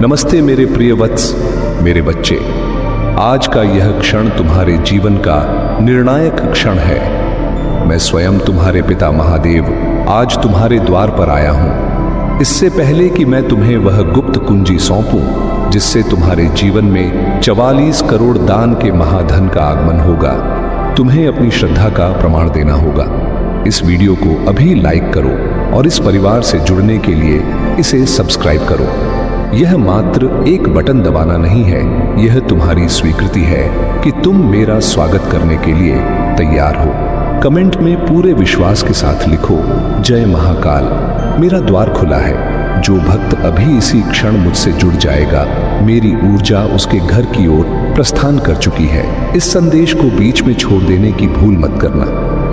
नमस्ते मेरे प्रिय वत्स, मेरे बच्चे। आज का यह क्षण तुम्हारे जीवन का निर्णायक क्षण है। मैं स्वयं तुम्हारे पिता महादेव आज तुम्हारे द्वार पर आया हूं। इससे पहले कि मैं तुम्हें वह गुप्त कुंजी सौंपूं जिससे तुम्हारे जीवन में 44 करोड़ दान के महाधन का आगमन होगा, तुम्हें अपनी श्रद्धा का प्रमाण देना होगा। इस वीडियो को अभी लाइक करो और इस परिवार से जुड़ने के लिए इसे सब्सक्राइब करो। यह मात्र एक बटन दबाना नहीं है, यह तुम्हारी स्वीकृति है कि तुम मेरा स्वागत करने के लिए तैयार हो। कमेंट में पूरे विश्वास के साथ लिखो, जय महाकाल, मेरा द्वार खुला है। जो भक्त अभी इसी क्षण मुझसे जुड़ जाएगा, मेरी ऊर्जा उसके घर की ओर प्रस्थान कर चुकी है। इस संदेश को बीच में छोड़ देने की भूल मत करना।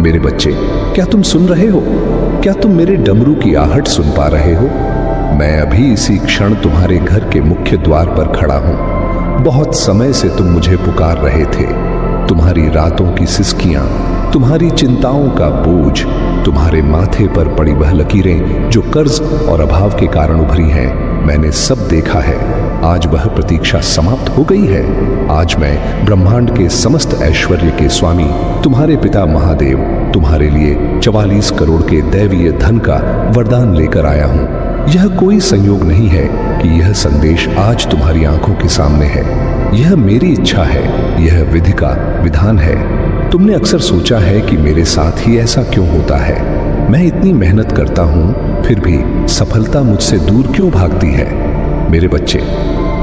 मेरे बच्चे, क्या तुम सुन रहे हो? क्या तुम मेरे डमरू की आहट सुन पा रहे हो? मैं अभी इसी क्षण तुम्हारे घर के मुख्य द्वार पर खड़ा हूं। बहुत समय से तुम मुझे पुकार रहे थे। तुम्हारी रातों की सिसकियां, तुम्हारी चिंताओं का बोझ, तुम्हारे माथे पर पड़ी वह लकीरें जो कर्ज और अभाव के कारण उभरी हैं, मैंने सब देखा है। आज वह प्रतीक्षा समाप्त हो गई है। आज मैं ब्रह्मांड के समस्त ऐश्वर्य के स्वामी तुम्हारे पिता महादेव तुम्हारे लिए 44 करोड़ के दैवीय धन का वरदान लेकर आया हूं। यह कोई संयोग नहीं है कि यह संदेश आज तुम्हारी आंखों के सामने है। यह मेरी इच्छा है, यह विधि का विधान है। तुमने अक्सर सोचा है कि मेरे साथ ही ऐसा क्यों होता है। मैं इतनी मेहनत करता हूं, फिर भी सफलता मुझसे दूर क्यों भागती है? मेरे बच्चे,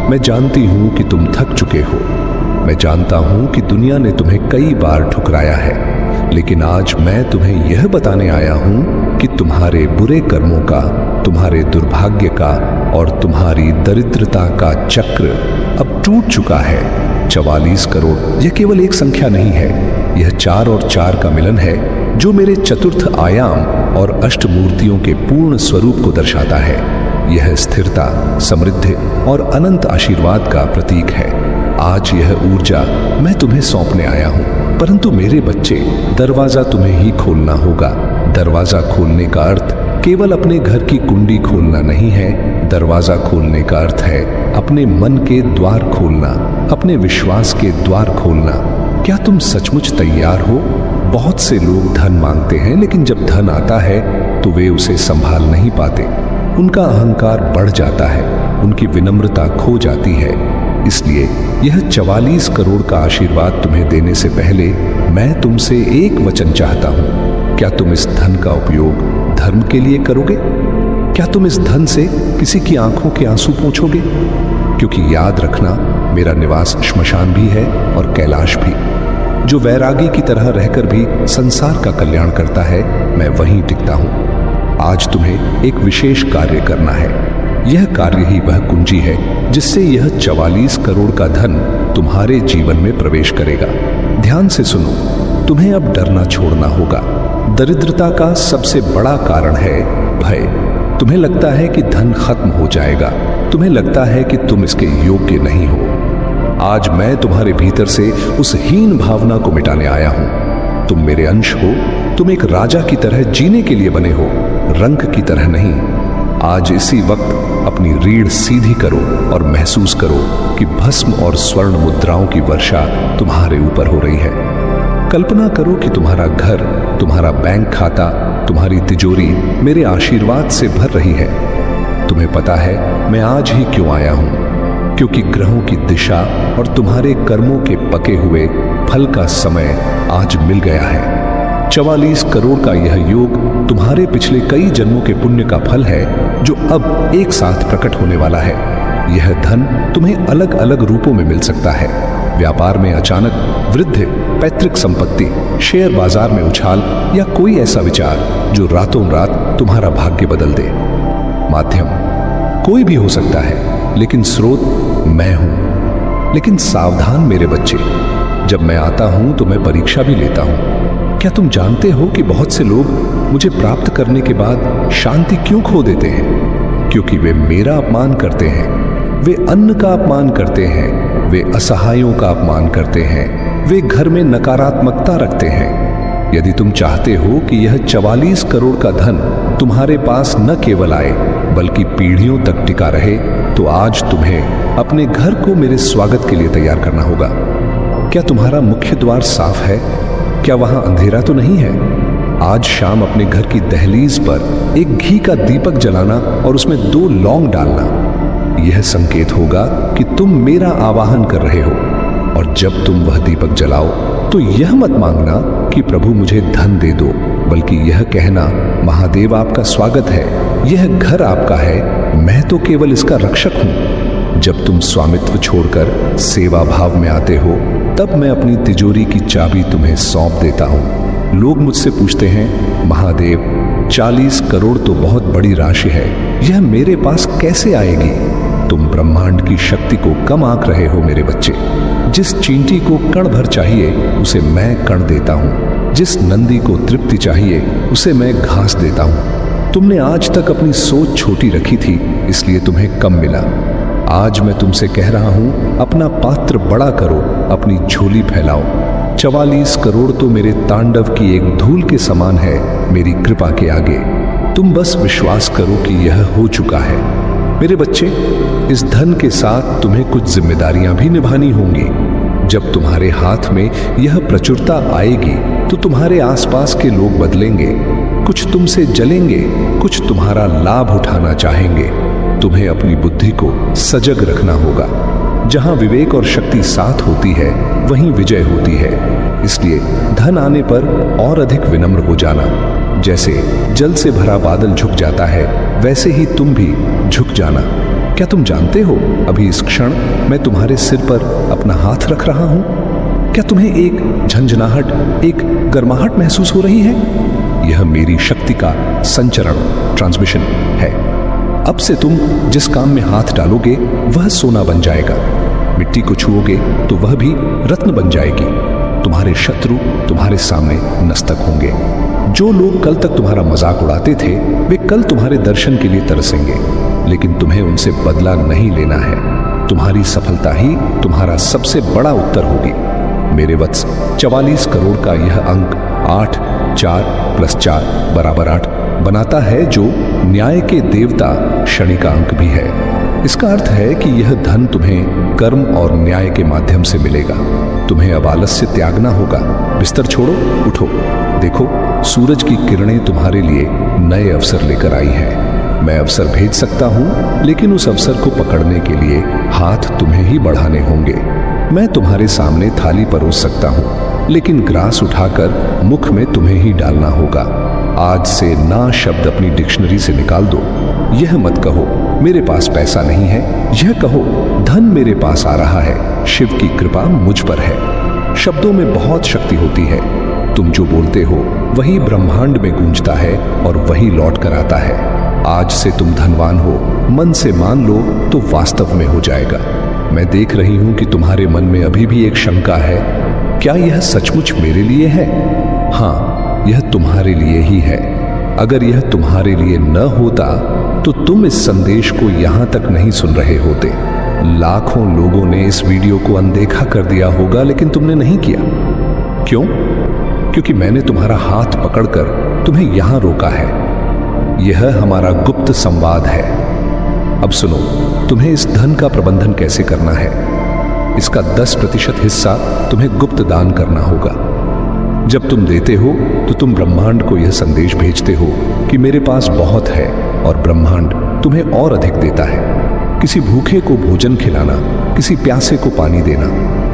मैं जानती हूं कि तुम थक चुके हो। मैं जानता हूं कि दुनिया ने तुम्हें कई बार ठुकराया है, लेकिन आज मैं तुम्हें यह बताने आया हूं कि तुम्हारे बुरे कर्मों का, तुम्हारे दुर्भाग्य का और तुम्हारी दरिद्रता का चक्र अब टूट चुका है। 44 करोड़ यह केवल एक संख्या नहीं है, यह 4 और 4 का मिलन है जो मेरे चतुर्थ आयाम और अष्टमूर्तियों के पूर्ण स्वरूप को दर्शाता है। यह स्थिरता, समृद्धि और अनंत आशीर्वाद का प्रतीक है। आज यह ऊर्जा मैं तुम्हें सौंपने आया हूं, परंतु मेरे बच्चे, दरवाजा तुम्हें ही खोलना होगा। दरवाजा खोलने का अर्थ केवल अपने घर की कुंडी खोलना नहीं है। दरवाजा खोलने का अर्थ है अपने मन के द्वार खोलना, अपने विश्वास के द्वार खोलना। क्या तुम सचमुच तैयार हो? बहुत से लोग धन मांगते हैं, लेकिन जब धन आता है तो वे उसे संभाल नहीं पाते। उनका अहंकार बढ़ जाता है, उनकी विनम्रता खो जाती है। इसलिए यह 44 करोड़ का आशीर्वाद तुम्हें देने से पहले मैं तुमसे एक वचन चाहता हूं। क्या तुम इस धन का उपयोग धर्म के लिए करोगे? क्या तुम इस धन से किसी की आंखों के आंसू पोंछोगे? क्योंकि याद रखना, मेरा निवास श्मशान भी है और कैलाश भी। जो वैरागी की तरह रहकर भी संसार का कल्याण करता है, मैं वहीं टिकता हूं। आज तुम्हें एक विशेष कार्य करना है। यह कार्य ही वह कुंजी है जिससे यह 44 करोड़ का धन तुम्हारे जीवन में प्रवेश करेगा। ध्यान से सुनो, तुम्हें अब डरना छोड़ना होगा। दरिद्रता का सबसे बड़ा कारण है भय। तुम्हें लगता है कि धन खत्म हो जाएगा, तुम्हें लगता है कि तुम इसके योग्य नहीं हो। आज मैं तुम्हारे भीतर से उस हीन भावना को मिटाने आया हूं। तुम मेरे अंश हो, तुम एक राजा की तरह जीने के लिए बने हो, रंक की तरह नहीं। आज इसी वक्त अपनी रीढ़ सीधी करो और महसूस करो कि भस्म और स्वर्ण मुद्राओं की वर्षा तुम्हारे ऊपर हो रही है। कल्पना करो कि तुम्हारा घर, तुम्हारा बैंक खाता, तुम्हारी तिजोरी मेरे आशीर्वाद से भर रही है। तुम्हें पता है मैं आज ही क्यों आया हूं? क्योंकि ग्रहों की दिशा और तुम्हारे कर्मों के पके हुए फल का समय आज मिल गया है। 44 करोड़ का यह योग तुम्हारे पिछले कई जन्मों के पुण्य का फल है जो अब एक साथ प्रकट होने वाला है। यह धन तुम्हें अलग अलग रूपों में मिल सकता है। व्यापार में अचानक वृद्धि, पैतृक संपत्ति, शेयर बाजार में उछाल या कोई ऐसा विचार जो रातों रात तुम्हारा भाग्य बदल दे। माध्यम कोई भी हो सकता है, लेकिन स्रोत मैं हूं। लेकिन सावधान मेरे बच्चे, जब मैं आता हूं तो मैं परीक्षा भी लेता हूं। क्या तुम जानते हो कि बहुत से लोग मुझे प्राप्त करने के बाद शांति क्यों खो देते हैं? क्योंकि वे मेरा अपमान करते हैं, वे अन्न का अपमान करते हैं, वे असहायों का अपमान करते हैं, वे घर में नकारात्मकता रखते हैं। यदि तुम चाहते हो कि यह 44 करोड़ का धन तुम्हारे पास न केवल आए बल्कि पीढ़ियों तक टिका रहे, तो आज तुम्हें अपने घर को मेरे स्वागत के लिए तैयार करना होगा। क्या तुम्हारा मुख्य द्वार साफ है? क्या वहां अंधेरा तो नहीं है? आज शाम अपने घर की दहलीज पर एक घी का दीपक जलाना और उसमें 2 लौंग डालना। यह संकेत होगा कि तुम मेरा आवाहन कर रहे हो। और जब तुम वह दीपक जलाओ तो यह मत मांगना कि प्रभु मुझे धन दे दो, बल्कि यह कहना, महादेव आपका स्वागत है, यह घर आपका है, मैं तो केवल इसका रक्षक हूं। जब तुम स्वामित्व छोड़कर सेवा भाव में आते हो तब मैं अपनी तिजोरी की चाबी तुम्हें सौंप देता हूं। लोग मुझसे पूछते हैं, महादेव 40 करोड़ तो बहुत बड़ी राशि है, यह मेरे पास कैसे आएगी? तुम ब्रह्मांड की शक्ति को कम आंक रहे हो मेरे बच्चे। जिस चींटी को कण भर चाहिए उसे मैं कण देता हूं, जिस नंदी को तृप्ति चाहिए उसे मैं घास देता हूं। तुमने आज तक अपनी सोच छोटी रखी थी, इसलिए तुम्हें कम मिला। आज मैं तुमसे कह रहा हूं, अपना पात्र बड़ा करो, अपनी झोली फैलाओ। 44 करोड़ तो मेरे तांडव की एक धूल के समान है मेरी कृपा के आगे। तुम बस विश्वास करो कि यह हो चुका है। मेरे बच्चे, इस धन के साथ तुम्हें कुछ जिम्मेदारियां भी निभानी होंगी। जब तुम्हारे हाथ में यह प्रचुरता आएगी तो तुम्हारे आसपास के लोग बदलेंगे। कुछ तुमसे जलेंगे, कुछ तुम्हारा लाभ उठाना चाहेंगे। तुम्हें अपनी बुद्धि को सजग रखना होगा। जहां विवेक और शक्ति साथ होती है वहीं विजय होती है। इसलिए धन आने पर और अधिक विनम्र हो जाना। जैसे जल से भरा बादल झुक जाता है, वैसे ही तुम भी झुक जाना। क्या तुम जानते हो, अभी इस क्षण मैं तुम्हारे सिर पर अपना हाथ रख रहा हूं? क्या तुम्हें एक झंझनाहट, एक गर्माहट महसूस हो रही है? यह मेरी शक्ति का संचरण, ट्रांसमिशन है। अब से तुम जिस काम में हाथ डालोगे वह सोना बन जाएगा। मिट्टी को छुओगे तो वह भी रत्न बन जाएगी। तुम्हारे शत्रु तुम्हारे सामने नस्तक होंगे। जो लोग कल तक तुम्हारा मजाक उड़ाते थे वे कल तुम्हारे दर्शन के लिए तरसेंगे, लेकिन तुम्हें उनसे बदला नहीं लेना है। तुम्हारी सफलता ही तुम्हारा सबसे बड़ा उत्तर होगी। मेरे वत्स, 44 करोड़ का यह अंक 8, 4 + 4 = 8 बनाता है, जो न्याय के देवता शनि का अंक भी है। इसका अर्थ है कि यह धन तुम्हें कर्म और न्याय के माध्यम से मिलेगा। तुम्हें अब आलस्य त्यागना होगा। बिस्तर छोड़ो, उठो। देखो, सूरज की किरणें तुम्हारे लिए नए अवसर लेकर आई हैं। मैं अवसर भेज सकता हूं, लेकिन उस अवसर को पकड़ने के लिए हाथ तुम्हें ही बढ़ाने होंगे। मैं तुम्हारे सामने थाली परोस सकता हूं, लेकिन ग्रास उठाकर मुख में तुम्हें ही डालना होगा। आज से ना शब्द अपनी डिक्शनरी से निकाल दो। यह मत कहो मेरे पास पैसा नहीं है, यह कहो धन मेरे पास आ रहा है, शिव की कृपा मुझ पर है। शब्दों में बहुत शक्ति होती है। तुम जो बोलते हो वही ब्रह्मांड में गूंजता है और वही लौट कर आता है। आज से तुम धनवान हो, मन से मान लो तो वास्तव में हो जाएगा। मैं देख रही हूं कि तुम्हारे मन में अभी भी एक शंका है, क्या यह सचमुच मेरे लिए है? हाँ, यह तुम्हारे लिए ही है। अगर यह तुम्हारे लिए न होता तो तुम इस संदेश को यहां तक नहीं सुन रहे होते। लाखों लोगों ने इस वीडियो को अनदेखा कर दिया होगा, लेकिन तुमने नहीं किया। क्यों? क्योंकि मैंने तुम्हारा हाथ पकड़कर तुम्हें यहां रोका है। यह हमारा गुप्त संवाद है। अब सुनो, तुम्हें इस धन का प्रबंधन कैसे करना है। इसका 10% हिस्सा तुम्हें गुप्त दान करना होगा। जब तुम देते हो तो तुम ब्रह्मांड को यह संदेश भेजते हो कि मेरे पास बहुत है, और ब्रह्मांड तुम्हें और अधिक देता है। किसी भूखे को भोजन खिलाना, किसी प्यासे को पानी देना,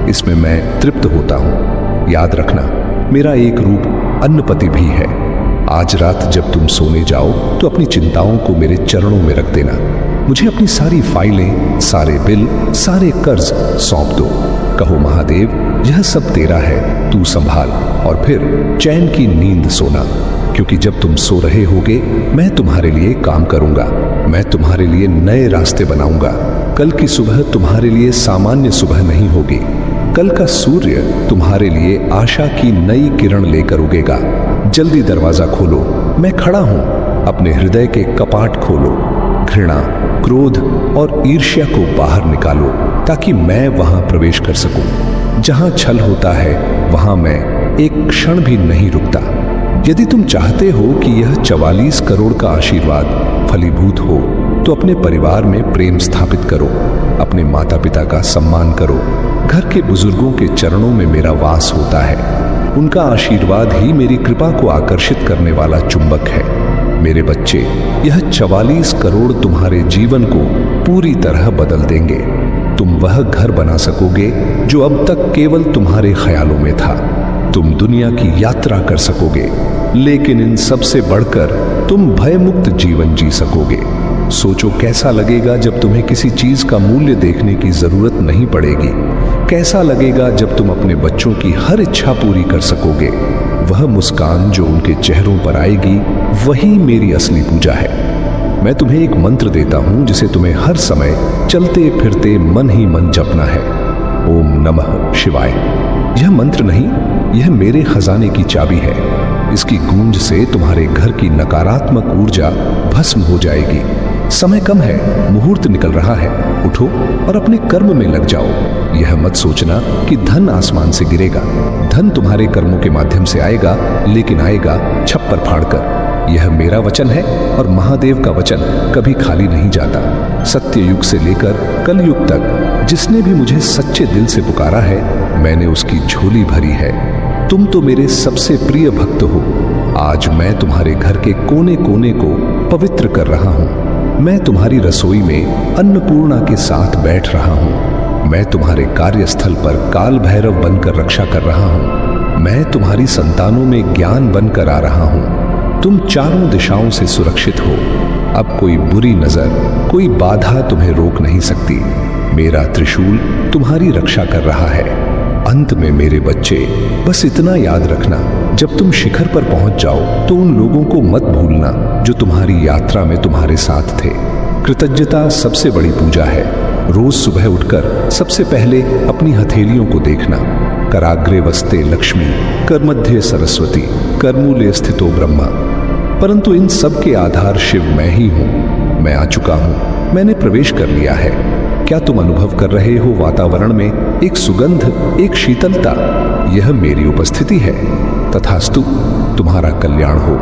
इसमें मैं तृप्त होता हूं। याद रखना, मेरा एक रूप अन्नपति भी है। आज रात जब तुम सोने जाओ तो अपनी चिंताओं को मेरे चरणों में रख देना। मुझे अपनी सारी फाइलें, सारे बिल, सारे कर्ज सौंप दो। कहो, महादेव यह सब तेरा है, तू संभाल। और फिर चैन की नींद सोना, क्योंकि जब तुम सो रहे होगे मैं तुम्हारे लिए काम करूंगा। मैं तुम्हारे लिए नए रास्ते बनाऊंगा। कल की सुबह तुम्हारे लिए सामान्य सुबह नहीं होगी। कल का सूर्य तुम्हारे लिए आशा की नई किरण लेकर उगेगा। जल्दी दरवाजा खोलो, मैं खड़ा हूं। अपने हृदय के कपाट खोलो। घृणा, क्रोध और ईर्ष्या को बाहर निकालो, ताकि मैं वहां प्रवेश कर सकूं। जहां छल होता है वहां मैं एक क्षण भी नहीं रुकता। यदि तुम चाहते हो कि यह 44 करोड़ का आशीर्वाद फलीभूत हो तो अपने परिवार में प्रेम स्थापित करो, अपने माता पिता का सम्मान करो। घर के बुजुर्गों के चरणों में मेरा वास होता है, उनका आशीर्वाद ही मेरी कृपा को आकर्षित करने वाला चुंबक है। मेरे बच्चे, यह 44 करोड़ तुम्हारे जीवन को पूरी तरह बदल देंगे। तुम वह घर बना सकोगे जो अब तक केवल तुम्हारे ख्यालों में था। तुम दुनिया की यात्रा कर सकोगे, लेकिन इन सब से बढ़कर तुम भयमुक्त जीवन जी सकोगे। सोचो कैसा लगेगा जब तुम्हें किसी चीज का मूल्य देखने की जरूरत नहीं पड़ेगी। कैसा लगेगा जब तुम अपने बच्चों की हर इच्छा पूरी कर सकोगे। वह मुस्कान जो उनके चेहरों पर आएगी, वही मेरी असली पूजा है। मैं तुम्हें एक मंत्र देता हूं जिसे तुम्हें हर समय चलते फिरते मन ही मन जपना है। ओम नमः शिवाय। यह मंत्र नहीं, यह मेरे खजाने की चाबी है। इसकी गूंज से तुम्हारे घर की नकारात्मक ऊर्जा भस्म हो जाएगी। समय कम है, मुहूर्त निकल रहा है। उठो और अपने कर्म में लग जाओ। यह मत सोचना कि धन आसमान से गिरेगा। धन तुम्हारे कर्मों के माध्यम से आएगा, लेकिन आएगा छप्पर फाड़कर। यह मेरा वचन है और महादेव का वचन कभी खाली नहीं जाता। सत्य युग से लेकर कल युग तक जिसने भी मुझे सच्चे दिल से पुकारा है, मैंने उसकी झोली भरी है। तुम तो मेरे सबसे प्रिय भक्त हो। आज मैं तुम्हारे घर के कोने कोने को पवित्र कर रहा हूँ। मैं तुम्हारी रसोई में अन्नपूर्णा के साथ बैठ रहा हूँ। मैं तुम्हारे कार्यस्थल पर काल भैरव बनकर रक्षा कर रहा हूँ। मैं तुम्हारी संतानों में ज्ञान बनकर आ रहा हूँ। तुम चारों दिशाओं से सुरक्षित हो। अब कोई बुरी नजर, कोई बाधा तुम्हें रोक नहीं सकती। मेरा त्रिशूल तुम्हारी रक्षा कर रहा है। अंत में मेरे बच्चे, बस इतना याद रखना, जब तुम शिखर पर पहुंच जाओ तो उन लोगों को मत भूलना जो तुम्हारी यात्रा में तुम्हारे साथ थे। कृतज्ञता सबसे बड़ी पूजा है। रोज सुबह उठकर सबसे पहले अपनी हथेलियों को देखना। कराग्रे वस्ते लक्ष्मी, कर मध्य सरस्वती, करमूले स्थितो ब्रह्मा। परंतु इन सब के आधार शिव मैं ही हूं। मैं आ चुका हूं, मैंने प्रवेश कर लिया है। क्या तुम अनुभव कर रहे हो वातावरण में एक सुगंध, एक शीतलता? यह मेरी उपस्थिति है। तथास्तु, तुम्हारा कल्याण हो।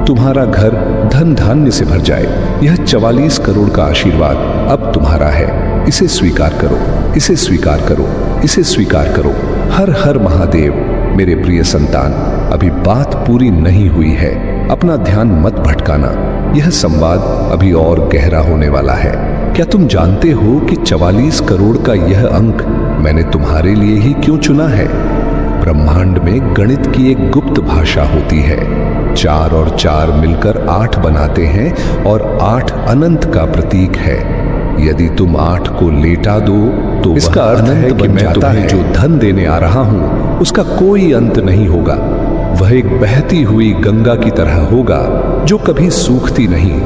तुम्हारा घर धन धान्य से भर जाए। यह 44 करोड़ का आशीर्वाद अब तुम्हारा है। इसे स्वीकार करो, इसे स्वीकार करो, इसे स्वीकार करो। हर हर महादेव। मेरे प्रिय संतान, अभी बात पूरी नहीं हुई है। अपना ध्यान मत भटकाना। यह संवाद अभी और गहरा होने वाला है। क्या तुम जानते हो कि 44 करोड़ का यह अंक मैंने तुम्हारे लिए ही क्यों चुना है? ब्रह्मांड में गणित की एक गुप्त भाषा होती है। 4 और 4 मिलकर 8 बनाते हैं और 8 अनंत का प्रतीक है। यदि तुम 8 को लेटा दो तो इसका अर्थ है कि मैं तुम्हें जो धन देने आ रहा हूं उसका कोई अंत नहीं होगा। वह एक बहती हुई गंगा की तरह होगा जो कभी सूखती नहीं,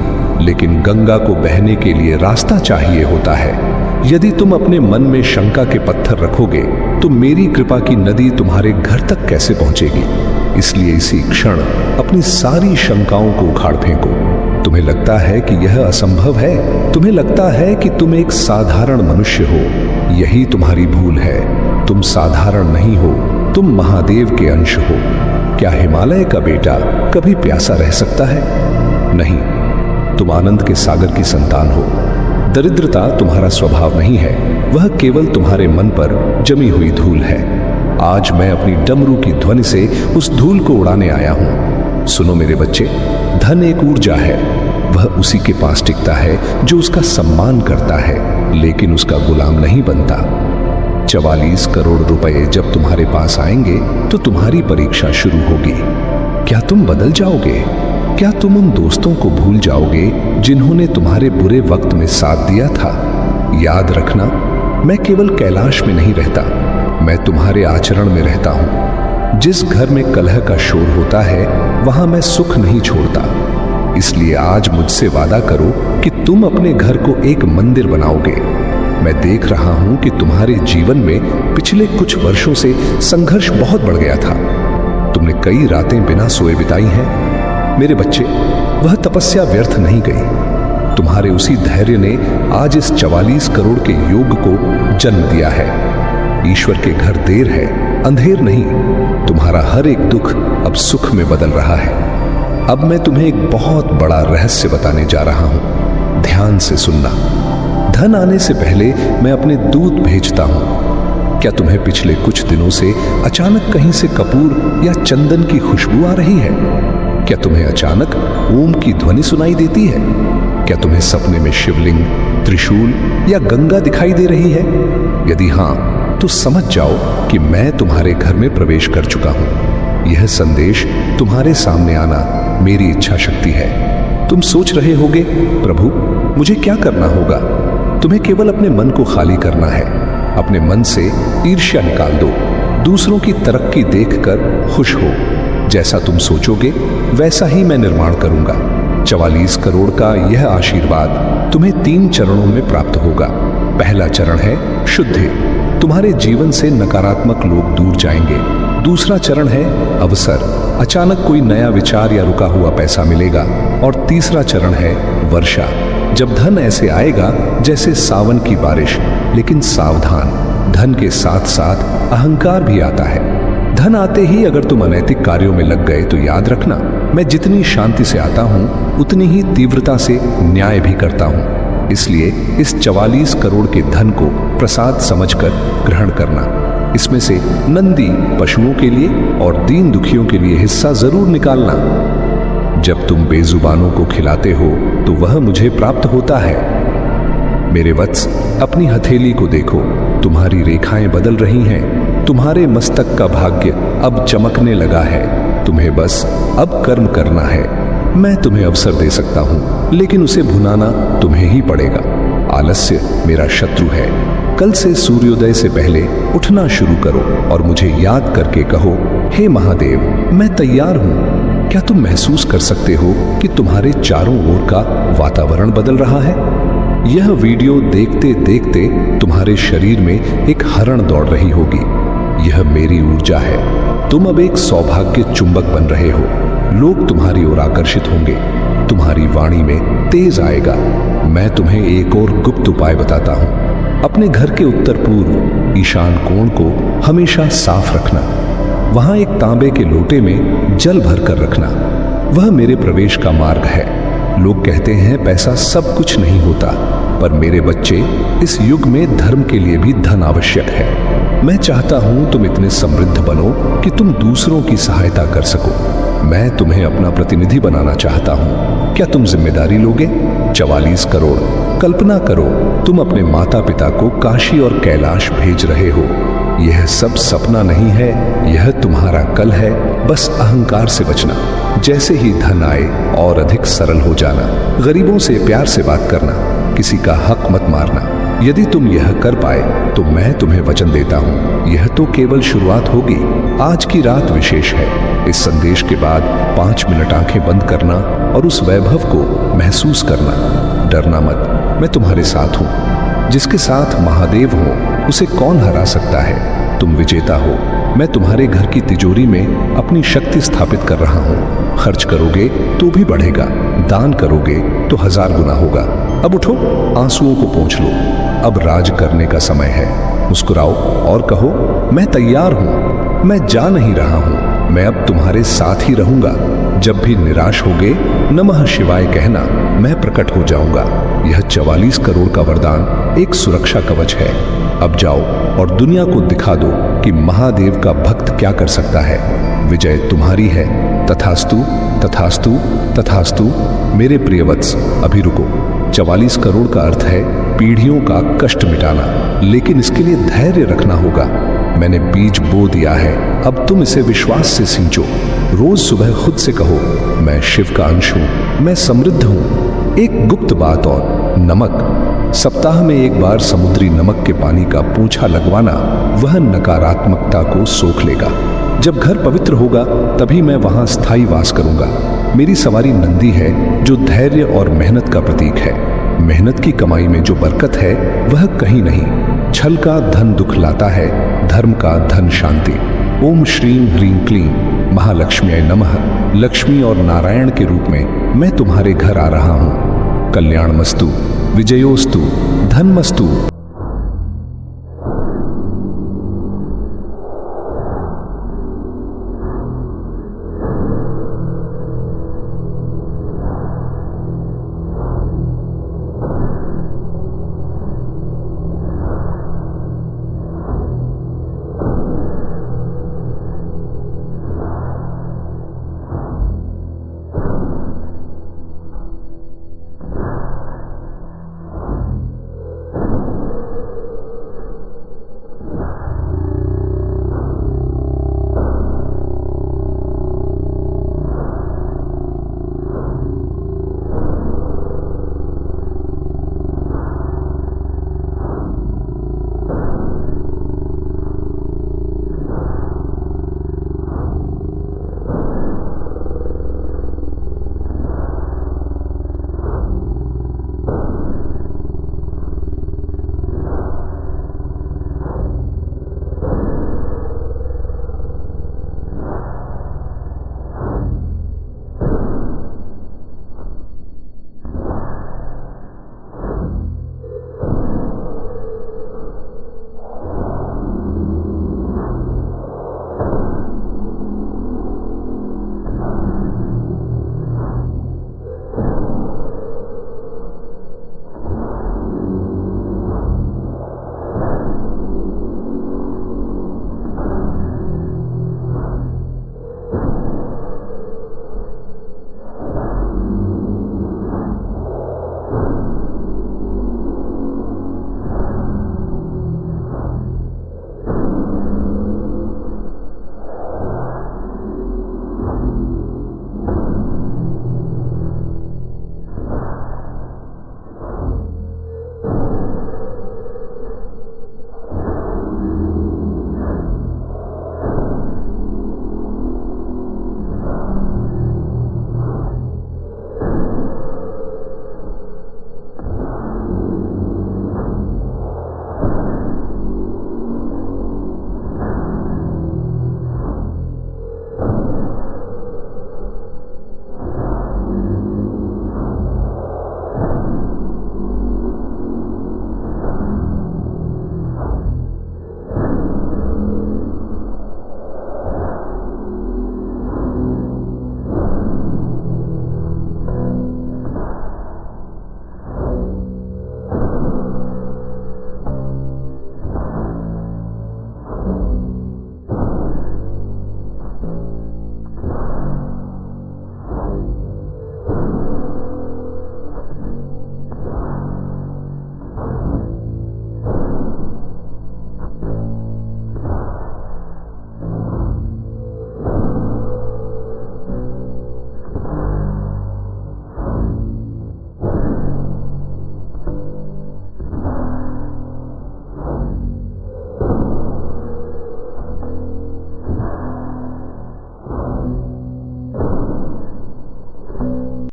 लेकिन गंगा को बहने के लिए रास्ता चाहिए होता है। यदि तुम अपने मन में शंका के पत्थर रखोगे तो मेरी कृपा की नदी तुम्हारे घर तक कैसे पहुंचेगी? इसलिए इसी क्षण अपनी सारी शंकाओं को उखाड़ फेंको। तुम्हें लगता है कि यह असंभव है, तुम्हें लगता है कि तुम एक साधारण मनुष्य हो। यही तुम्हारी भूल है। तुम साधारण नहीं हो, तुम महादेव के अंश हो। क्या हिमालय का बेटा कभी प्यासा रह सकता है? नहीं, तुम आनंद के सागर की संतान हो। दरिद्रता तुम्हारा स्वभाव नहीं है, वह केवल तुम्हारे मन पर जमी हुई धूल है। आज मैं अपनी डमरू की ध्वनि से उस धूल को उड़ाने आया हूं। सुनो मेरे बच्चे, धन एक ऊर्जा है। वह उसी के पास टिकता है जो उसका सम्मान करता है, लेकिन उसका गुलाम नहीं बनता। 44 करोड़ रुपए जब तुम्हारे पास आएंगे तो तुम्हारी परीक्षा शुरू होगी। क्या तुम बदल जाओगे? क्या तुम उन दोस्तों को भूल जाओगे जिन्होंने तुम्हारे बुरे वक्त में साथ दिया था? याद रखना, मैं केवल कैलाश में नहीं रहता, मैं तुम्हारे आचरण में रहता हूं। जिस घर में कलह का शोर होता है वहां मैं सुख नहीं छोड़ता। इसलिए आज मुझसे वादा करो कि तुम अपने घर को एक मंदिर बनाओगे। मैं देख रहा हूं कि तुम्हारे जीवन में पिछले कुछ वर्षों से संघर्ष बहुत बढ़ गया था। तुमने कई रातें बिना सोए बिताई हैं। मेरे बच्चे, वह तपस्या व्यर्थ नहीं गई। तुम्हारे उसी धैर्य ने आज इस 44 करोड़ के योग को जन्म दिया है। ईश्वर के घर देर है, अंधेर नहीं। तुम्हारा हर एक दुख अब सुख में बदल रहा है। अब मैं तुम्हें एक बहुत बड़ा रहस्य बताने जा रहा हूं। ध्यान से सुनना। धन आने से पहले मैं अपने दूत भेजता हूं। क्या तुम्हें पिछले कुछ दिनों से अचानक कहीं से कपूर या चंदन की खुशबू आ रही है? क्या तुम्हें अचानक ओम की ध्वनि सुनाई देती है? क्या तुम्हें सपने में शिवलिंग, त्रिशूल या गंगा दिखाई दे रही है? यदि हां, तो समझ जाओ कि मैं तुम्हारे घर में प्रवेश कर चुका हूं। यह संदेश तुम्हारे सामने आना मेरी इच्छा शक्ति है। तुम सोच रहे होगे, प्रभु मुझे क्या करना होगा? तुम्हें केवल अपने मन को खाली करना है। अपने मन से ईर्ष्या निकाल दो। दूसरों की तरक्की देखकर खुश हो। जैसा तुम सोचोगे वैसा ही मैं निर्माण करूंगा। 44 करोड़ का यह आशीर्वाद तुम्हें 3 चरणों में प्राप्त होगा। पहला चरण है शुद्धि। तुम्हारे जीवन से नकारात्मक लोग दूर जाएंगे। दूसरा चरण है अवसर। अचानक कोई नया विचार या रुका हुआ पैसा मिलेगा। और तीसरा चरण है वर्षा। जब धन ऐसे आएगा जैसे सावन की बारिश। लेकिन सावधान, धन के साथ साथ अहंकार भी आता है। धन आते ही अगर तुम अनैतिक कार्यों में लग गए तो याद रखना, मैं जितनी शांति से आता हूं उतनी ही तीव्रता से न्याय भी करता हूं। इसलिए इस 44 करोड़ के धन को प्रसाद समझकर ग्रहण करना। इसमें से नंदी पशुओं के लिए और दीन दुखियों के लिए हिस्सा जरूर निकालना। जब तुम बेजुबानों को खिलाते हो तो वह मुझे प्राप्त होता है। मेरे वत्स, अपनी हथेली को देखो, तुम्हारी रेखाएं बदल रही हैं। तुम्हारे मस्तक का भाग्य अब चमकने लगा है। तुम्हें बस अब कर्म करना है। मैं तुम्हें अवसर दे सकता हूं, लेकिन उसे भुनाना तुम्हें ही पड़ेगा। आलस्य मेरा शत्रु है। कल से सूर्योदय से पहले उठना शुरू करो और मुझे याद करके कहो, हे महादेव, मैं तैयार हूं। क्या तुम महसूस कर सकते हो कि तुम्हारे चारों ओर का वातावरण बदल रहा है? यह वीडियो देखते देखते तुम्हारे शरीर में एक हरण दौड़ रही होगी। यह मेरी ऊर्जा है। तुम अब एक सौभाग्य चुंबक बन रहे हो। लोग तुम्हारी ओर आकर्षित होंगे। तुम्हारी वाणी में तेज आएगा। मैं तुम्हें एक और गुप्त उपाय बताता हूं। अपने घर के उत्तर पूर्व ईशान कोण को हमेशा साफ रखना। वहां एक तांबे के लोटे में जल भर कर रखना। वह मेरे प्रवेश का मार्ग है। लोग कहते हैं पैसा सब कुछ नहीं होता, पर मेरे बच्चे, इस युग में धर्म के लिए भी धन आवश्यक है। मैं चाहता हूं तुम इतने समृद्ध बनो कि तुम दूसरों की सहायता कर सको। मैं तुम्हें अपना प्रतिनिधि बनाना चाहता हूं। क्या तुम जिम्मेदारी लोगे? 44 करोड़। कल्पना करो, तुम अपने माता पिता को काशी और कैलाश भेज रहे हो। यह सब सपना नहीं है, यह तुम्हारा कल है। बस अहंकार से बचना। जैसे ही धन आए और अधिक सरल हो जाना। गरीबों से प्यार से बात करना। किसी का हक मत मारना। यदि तुम यह कर पाए तो मैं तुम्हें वचन देता हूं, यह तो केवल शुरुआत होगी। आज की रात विशेष है। इस संदेश के बाद 5 मिनट आंखें बंद करना और उस वैभव को महसूस करना। डरना मत, मैं तुम्हारे साथ हूं। जिसके साथ महादेव हो उसे कौन हरा सकता है? तुम विजेता हो। मैं तुम्हारे घर की तिजोरी में अपनी शक्ति स्थापित कर रहा हूं। खर्च करोगे तो भी बढ़ेगा, दान करोगे तो 1000 गुना होगा। अब उठो, आंसुओं को पोंछ लो। अब राज करने का समय है। मुस्कुराओ और कहो, मैं तैयार हूं। मैं जा नहीं रहा हूं, मैं अब तुम्हारे साथ ही रहूंगा। जब भी निराश होगे, नमः शिवाय कहना, मैं प्रकट हो जाऊंगा। यह 44 करोड़ का वरदान एक सुरक्षा कवच है। अब जाओ और दुनिया को दिखा दो कि महादेव का भक्त क्या कर सकता है। विजय तुम्हारी है। तथास्तु, तथास्तु, तथास्तु। मेरे प्रियवत्स, अभी रुको। 44 करोड़ का अर्थ है पीढ़ियों का कष्ट मिटाना, लेकिन इसके लिए धैर्य रखना होगा। मैंने बीज बो दिया है, अब तुम इसे विश्वास से सींचो। रोज सुबह खुद से कहो, मैं शिव का अंश हूं, मैं समृद्ध हूं। एक गुप्त बात और, नमक। सप्ताह में एक बार समुद्री नमक के पानी का पोंछा लगवाना, वह नकारात्मकता को सोख लेगा। जब घर पवित्र होगा तभी मैं वहां स्थायी वास करूंगा। मेरी सवारी नंदी है जो धैर्य और मेहनत का प्रतीक है। मेहनत की कमाई में जो बरकत है वह कहीं नहीं। छल का धन दुख लाता है, धर्म का धन शांति। ओम श्रीं ह्रीं क्लीं महालक्ष्म्यै नमः। लक्ष्मी और नारायण के रूप में मैं तुम्हारे घर आ रहा हूं। कल्याणमस्तु, विजयोस्तु, धनमस्तु।